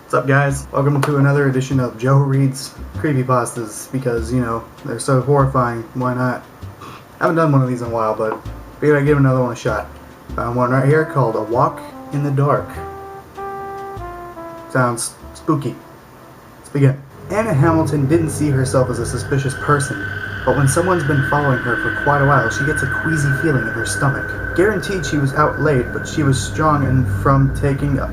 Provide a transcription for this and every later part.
What's up, guys? Welcome to another edition of Joe Reads Creepypastas, because, you know, they're so horrifying. Why not? I haven't done one of these in a while, but figured I'd give another one a shot. Found one right here called A Walk in the Dark. Sounds spooky. Let's begin. Anna Hamilton didn't see herself as a suspicious person, but when someone's been following her for quite a while, she gets a queasy feeling in her stomach. Guaranteed she was out late, but she was strong and from taking up.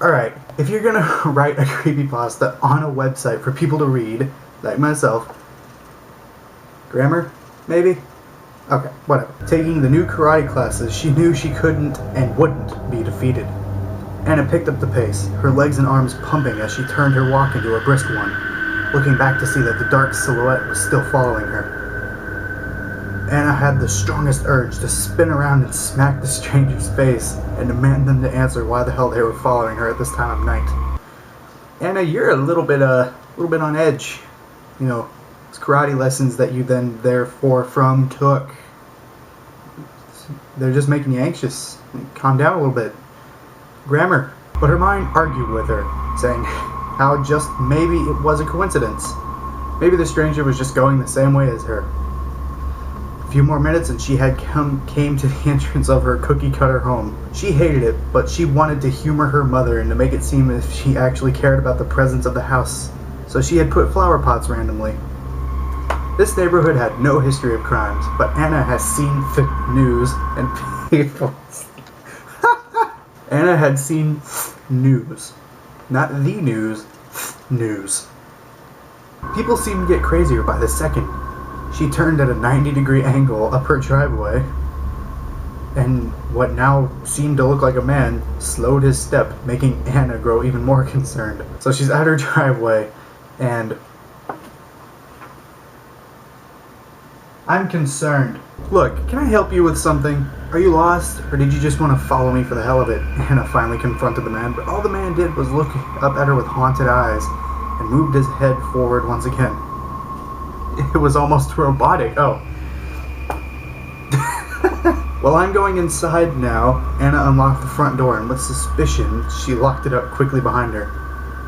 Alright, if you're gonna write a creepypasta on a website for people to read, like myself, grammar, maybe? Okay, whatever. Taking the new karate classes, she knew she couldn't and wouldn't be defeated. Anna picked up the pace, her legs and arms pumping as she turned her walk into a brisk one, looking back to see that the dark silhouette was still following her. Anna had the strongest urge to spin around and smack the stranger's face and demand them to answer why the hell they were following her at this time of night. Anna, you're a little bit on edge. You know, it's karate lessons that you then therefore took. They're just making you anxious. Calm down a little bit. Grammar. But her mind argued with her, saying how just maybe it was a coincidence. Maybe the stranger was just going the same way as her. A few more minutes and she had came to the entrance of her cookie-cutter home. She hated it, but she wanted to humor her mother and to make it seem as if she actually cared about the presence of the house. So she had put flower pots randomly. This neighborhood had no history of crimes, but Anna has seen the news and people... Anna had seen news. Not the news, news. People seemed to get crazier by the second. She turned at a 90-degree angle up her driveway, and what now seemed to look like a man slowed his step, making Anna grow even more concerned. So she's at her driveway, and I'm concerned. Look, can I help you with something? Are you lost, or did you just want to follow me for the hell of it? Anna finally confronted the man, but all the man did was look up at her with haunted eyes and moved his head forward once again. It was almost robotic. Oh. Well, I'm going inside now. Anna unlocked the front door, and with suspicion, she locked it up quickly behind her,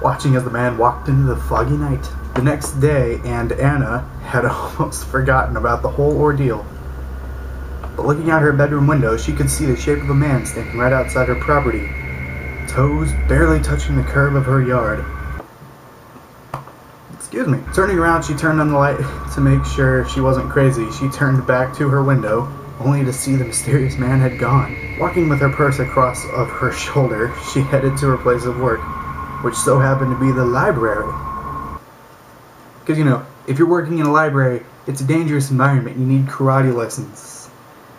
watching as the man walked into the foggy night. The next day, and Anna had almost forgotten about the whole ordeal. But looking out her bedroom window, she could see the shape of a man standing right outside her property, toes barely touching the curb of her yard. Excuse me. Turning around, she turned on the light to make sure she wasn't crazy. She turned back to her window, only to see the mysterious man had gone. Walking with her purse across of her shoulder, she headed to her place of work, which so happened to be the library. Because, you know, if you're working in a library, it's a dangerous environment. You need karate lessons.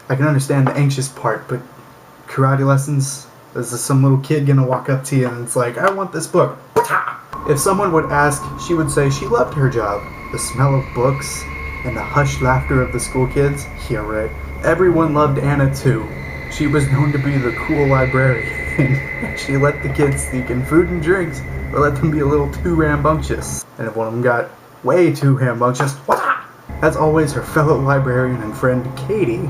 I can understand the anxious part, but karate lessons? Is some little kid gonna walk up to you and it's like, I want this book. If someone would ask, she would say she loved her job. The smell of books and the hushed laughter of the school kids. Yeah, right. Everyone loved Anna too. She was known to be the cool librarian. She let the kids sneak in food and drinks, but let them be a little too rambunctious. And if one of them got way too rambunctious, as always, her fellow librarian and friend Katie.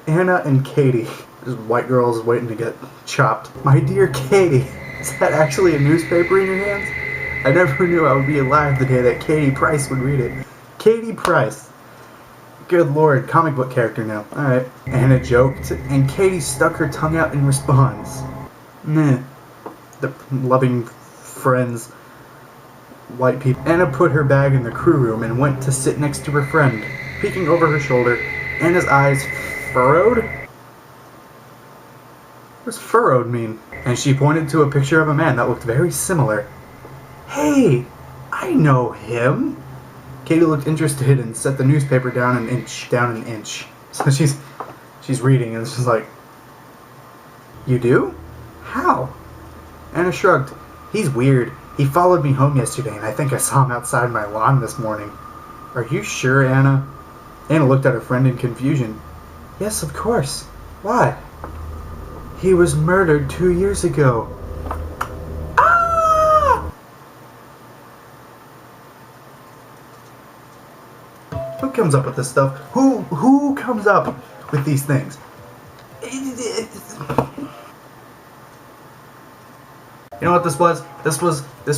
Anna and Katie. Just white girls waiting to get chopped. My dear Katie. Is that actually a newspaper in your hands? I never knew I would be alive the day that Katie Price would read it. Katie Price. Good lord, comic book character now. Alright. Anna joked, and Katie stuck her tongue out in response. Meh. The loving friends. White people. Anna put her bag in the crew room and went to sit next to her friend. Peeking over her shoulder, Anna's eyes furrowed? What does furrowed mean? And she pointed to a picture of a man that looked very similar. Hey, I know him. Katie looked interested and set the newspaper down an inch. So she's reading and she's like, you do? How? Anna shrugged. He's weird. He followed me home yesterday and I think I saw him outside my lawn this morning. Are you sure, Anna? Anna looked at her friend in confusion. Yes, of course. Why? He was murdered 2 years ago. Ah! Who comes up with this stuff? Who comes up with these things? You know what this was? This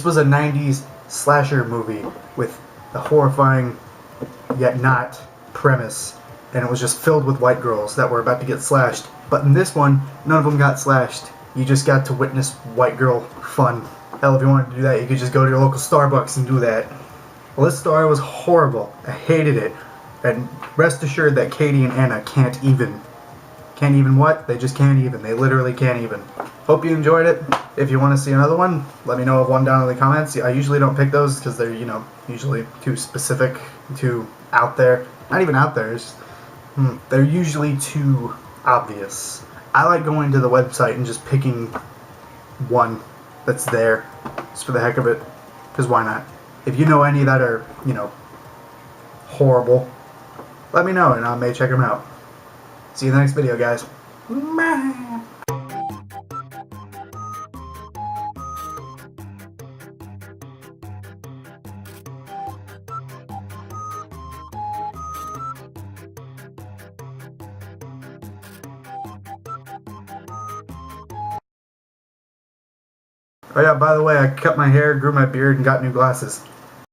was a 90s slasher movie with a horrifying yet not premise, and it was just filled with white girls that were about to get slashed. But in this one, none of them got slashed. You just got to witness white girl fun. Hell, if you wanted to do that, you could just go to your local Starbucks and do that. Well, this story was horrible. I hated it. And rest assured that Katie and Anna can't even. Can't even what? They just can't even. They literally can't even. Hope you enjoyed it. If you want to see another one, let me know of one down in the comments. I usually don't pick those because they're, usually too specific, too out there. Not even out there. They're usually too obvious. I like going to the website and just picking one that's there just for the heck of it. Because why not? If you know any that are, horrible, let me know and I may check them out. See you in the next video, guys. Bye. Oh yeah, by the way, I cut my hair, grew my beard, and got new glasses.